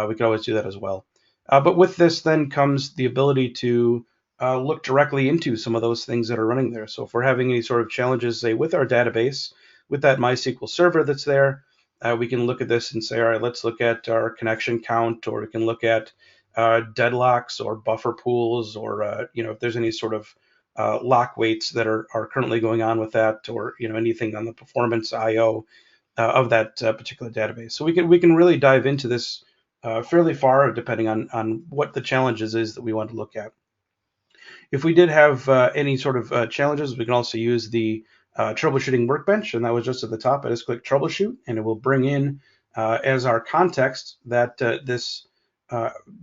we could always do that as well. But with this then comes the ability to look directly into some of those things that are running there. So if we're having any sort of challenges, say, with our database, with that MySQL server that's there, we can look at this and say, all right, let's look at our connection count, or we can look at deadlocks or buffer pools, or if there's any sort of lock weights that are currently going on with that, or anything on the performance I/O of that particular database. So we can really dive into this fairly far, depending on what the challenges is that we want to look at. If we did have any sort of challenges, we can also use the troubleshooting workbench, and that was just at the top. I just click troubleshoot, and it will bring in as our context that this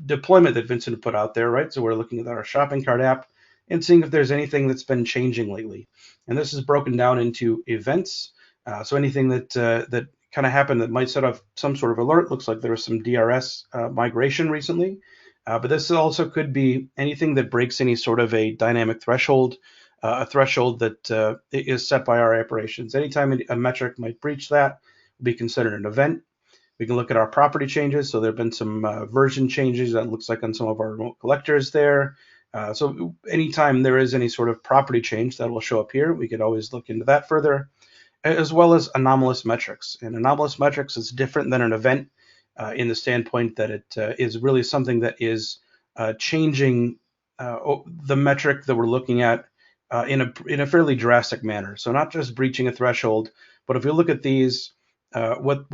deployment that Vincent put out there, right? So we're looking at our shopping cart app and seeing if there's anything that's been changing lately. And this is broken down into events. So anything that kind of happened that might set off some sort of alert. Looks like there was some DRS migration recently. But this also could be anything that breaks any sort of a dynamic threshold, a threshold that is set by our operations. Anytime a metric might breach that, will be considered an event. We can look at our property changes. So there have been some version changes that looks like on some of our remote collectors there. So anytime there is any sort of property change, that will show up here. We could always look into that further, as well as anomalous metrics. And anomalous metrics is different than an event in the standpoint that it is really something that is changing the metric that we're looking at in a fairly drastic manner. So not just breaching a threshold, but if you look at these, what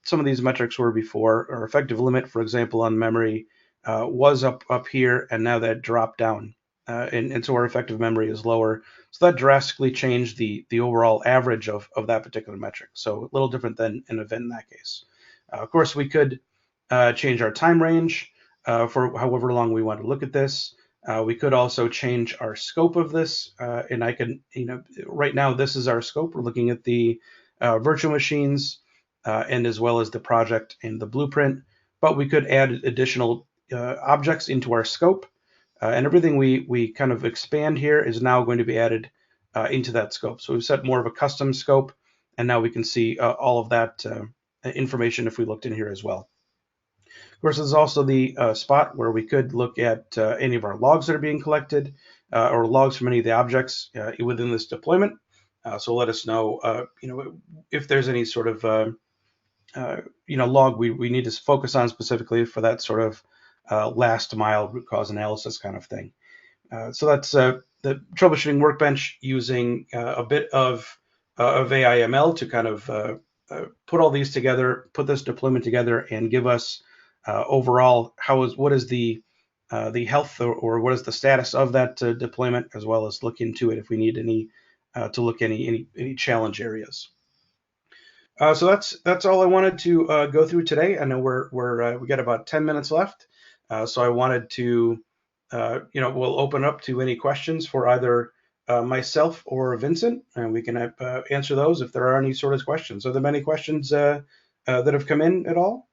some of these metrics were before, our effective limit, for example, on memory was up here, and now that dropped down, and so our effective memory is lower. So that drastically changed the overall average of that particular metric. So a little different than an event in that case. Of course, we could change our time range for however long we want to look at this. We could also change our scope of this, and I can, right now this is our scope. We're looking at the virtual machines and as well as the project and the blueprint, but we could add additional objects into our scope, and everything we kind of expand here is now going to be added into that scope. So we've set more of a custom scope, and now we can see all of that information if we looked in here as well. Of course, there's also the spot where we could look at any of our logs that are being collected or logs from any of the objects within this deployment. So let us know, if there's any sort of log we need to focus on specifically for that sort of last mile root cause analysis kind of thing. So that's the troubleshooting workbench using a bit of AIML to kind of put all these together, put this deployment together, and give us overall what is the health or what is the status of that deployment, as well as look into it if we need any to look any challenge areas. So that's all I wanted to go through today. I know we got about 10 minutes left, so I wanted to we'll open up to any questions for either myself or Vincent, and we can answer those if there are any sort of questions. Are there many questions that have come in at all?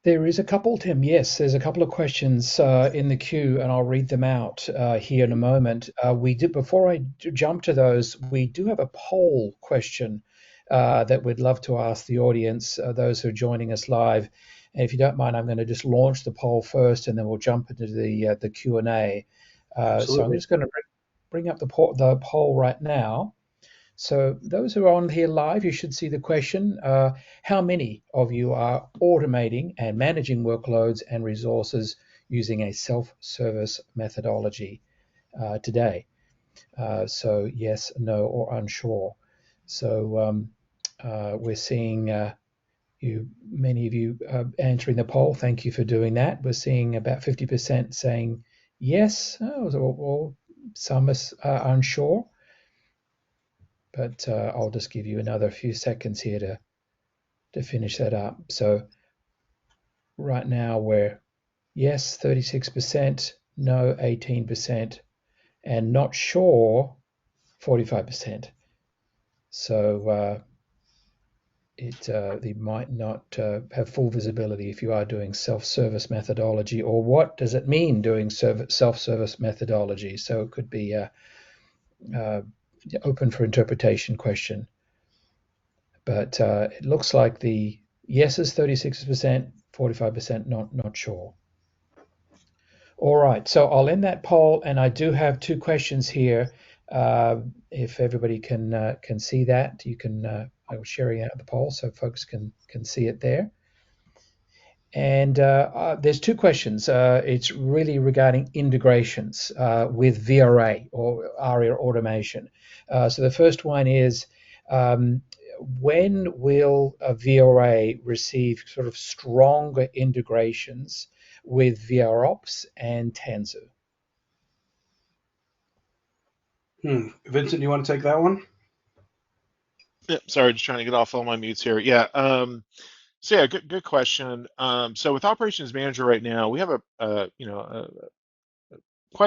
There is a couple, Tim. Yes, there's a couple of questions in the queue, and I'll read them out here in a moment. Before I jump to those, we do have a poll question that we'd love to ask the audience, those who are joining us live. And if you don't mind, I'm going to just launch the poll first, and then we'll jump into the Q&A. So I'm just going to bring up the poll right now. So those who are on here live, you should see the question, how many of you are automating and managing workloads and resources using a self-service methodology today? So yes, no, or unsure. So we're seeing many of you answering the poll. Thank you for doing that. We're seeing about 50% saying yes, or some are unsure. But I'll just give you another few seconds here to finish that up. So right now we're yes, 36%, no, 18%, and not sure, 45%. So they might not have full visibility if you are doing self-service methodology, or what does it mean doing self-service methodology? So it could be open for interpretation question. But it looks like the yes is 36%, 45% not sure. All right, so I'll end that poll, and I do have two questions here. If everybody can see that, you can. I was sharing out the poll so folks can see it there. And there's two questions. It's really regarding integrations with VRA or Aria automation. So the first one is, when will a VRA receive sort of stronger integrations with VROps and Tanzu? Vincent, you want to take that one? Yeah, sorry, just trying to get off all my mutes here. Yeah. So yeah, good question. So with Operations Manager right now, we have quite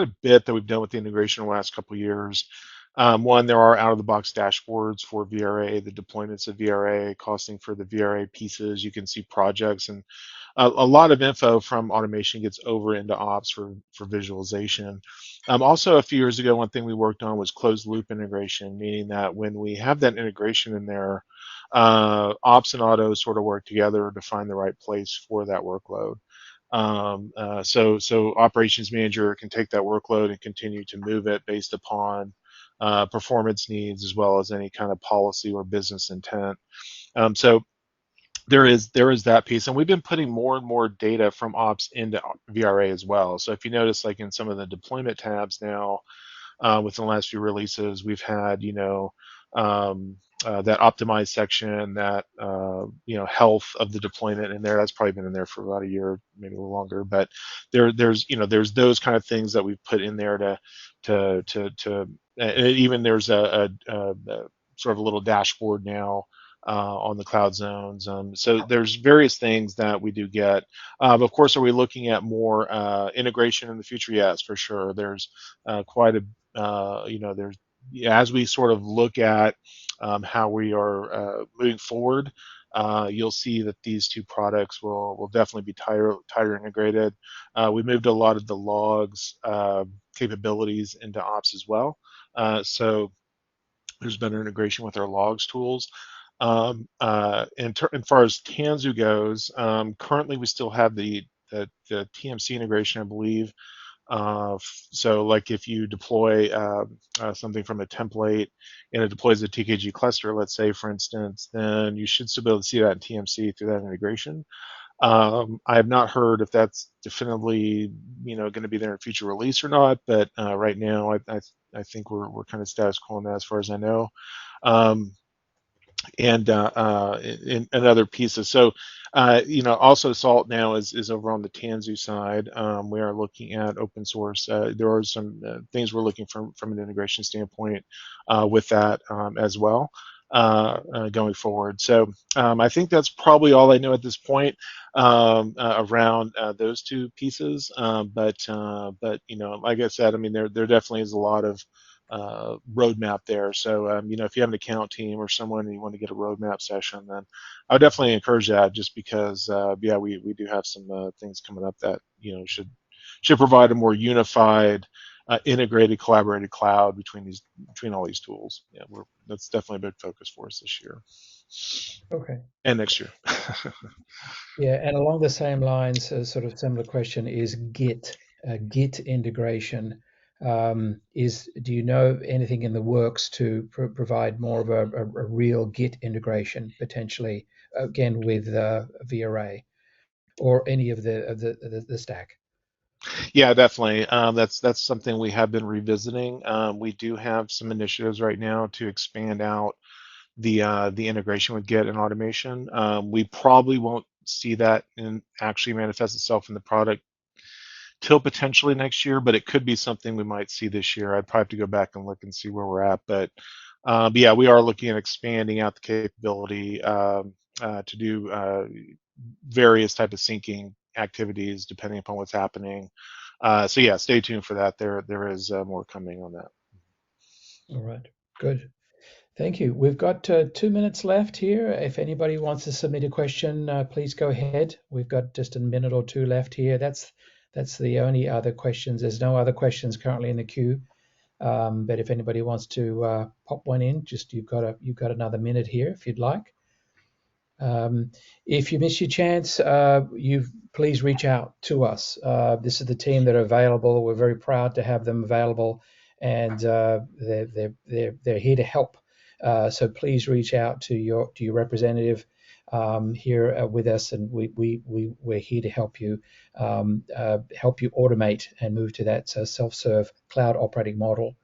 a bit that we've done with the integration in the last couple of years. One, there are out-of-the-box dashboards for VRA, the deployments of VRA, costing for the VRA pieces. You can see projects, and a lot of info from automation gets over into ops for visualization. Also, a few years ago, one thing we worked on was closed loop integration, meaning that when we have that integration in there, ops and auto sort of work together to find the right place for that workload. So operations manager can take that workload and continue to move it based upon performance needs, as well as any kind of policy or business intent. So there is that piece, and we've been putting more and more data from ops into VRA as well. So if you notice, like in some of the deployment tabs now, within the last few releases, we've had that optimized section, that health of the deployment in there. That's probably been in there for about a year, maybe a little longer. But there's those kind of things that we've put in there to and even there's a sort of a little dashboard now on the cloud zones. So there's various things that we do get. Of course, are we looking at more integration in the future? Yes, for sure. There's quite a there's as we sort of look at how we are moving forward, you'll see that these two products will definitely be tighter integrated. We moved a lot of the logs capabilities into ops as well. So there's better integration with our logs tools. As far as Tanzu goes, currently we still have the TMC integration, I believe. So like if you deploy something from a template and it deploys a TKG cluster, let's say, for instance, then you should still be able to see that in TMC through that integration. I have not heard if that's definitively, going to be there in future release or not, but right now I think we're kind of status quo on that as far as I know. Um, and other pieces. So, also Salt now is over on the Tanzu side. We are looking at open source. There are some things we're looking from an integration standpoint with that as well going forward. So I think that's probably all I know at this point around those two pieces. But like I said, I mean there definitely is a lot of roadmap there. So, if you have an account team or someone and you want to get a roadmap session, then I would definitely encourage that just because, yeah, we do have some things coming up that, should provide a more unified, integrated, collaborated cloud between all these tools. Yeah, that's definitely a big focus for us this year Okay. and next year. Yeah, and along the same lines, a sort of similar question is Git integration. Do you know anything in the works to provide more of a real Git integration potentially, again with VRA or any of the stack? Yeah, definitely. That's something we have been revisiting. We do have some initiatives right now to expand out the integration with Git and automation. We probably won't see that and actually manifest itself in the product till potentially next year, but it could be something we might see this year. I'd probably have to go back and look and see where we're at. But yeah, we are looking at expanding out the capability to do various type of syncing activities depending upon what's happening. So yeah, stay tuned for that. There is more coming on that. All right, good. Thank you. We've got 2 minutes left here. If anybody wants to submit a question, please go ahead. We've got just a minute or two left here. That's the only other questions. There's no other questions currently in the queue. But if anybody wants to pop one in, just you've got another minute here if you'd like. If you miss your chance, you please reach out to us. This is the team that are available. We're very proud to have them available, and they're here to help. So please reach out to your representative here with us, and we're here to help you automate and move to that self-serve cloud operating model.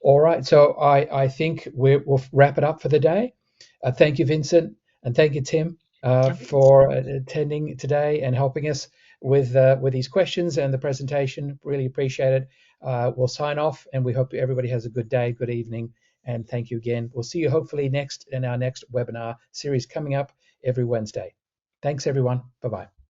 All right, so I think we'll wrap it up for the day. Thank you, Vincent, and thank you, Tim, for attending today and helping us with these questions and the presentation. Really appreciate it. We'll sign off, and we hope everybody has a good day, good evening, and thank you again. We'll see you hopefully next in our next webinar series coming up every Wednesday. Thanks, everyone. Bye-bye.